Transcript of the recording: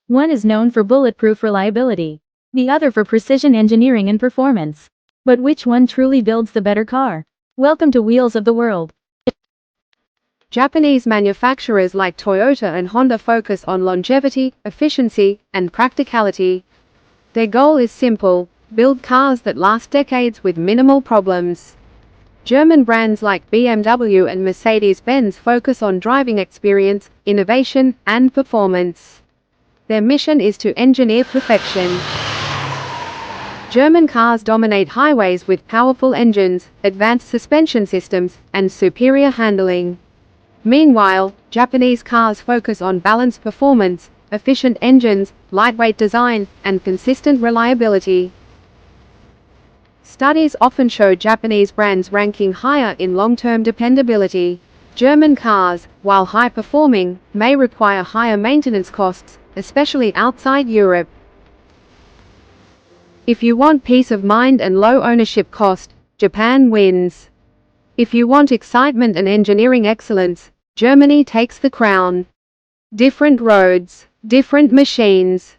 One is known for bulletproof reliability, the other for precision engineering and performance. But which one truly builds the better car? Welcome to Wheels of the World. Japanese manufacturers like Toyota and Honda focus on longevity, efficiency, and practicality. Their goal is simple: build cars that last decades with minimal problems. German brands like BMW and Mercedes-Benz focus on driving experience, innovation, and performance. Their mission is to engineer perfection. German cars dominate highways with powerful engines, advanced suspension systems, and superior handling. Meanwhile, Japanese cars focus on balanced performance, efficient engines, lightweight design, and consistent reliability. Studies often show Japanese brands ranking higher in long-term dependability. German cars, while high-performing, may require higher maintenance costs, especially outside Europe. If you want peace of mind and low ownership cost, Japan wins. If you want excitement and engineering excellence, Germany takes the crown. Different roads, different machines.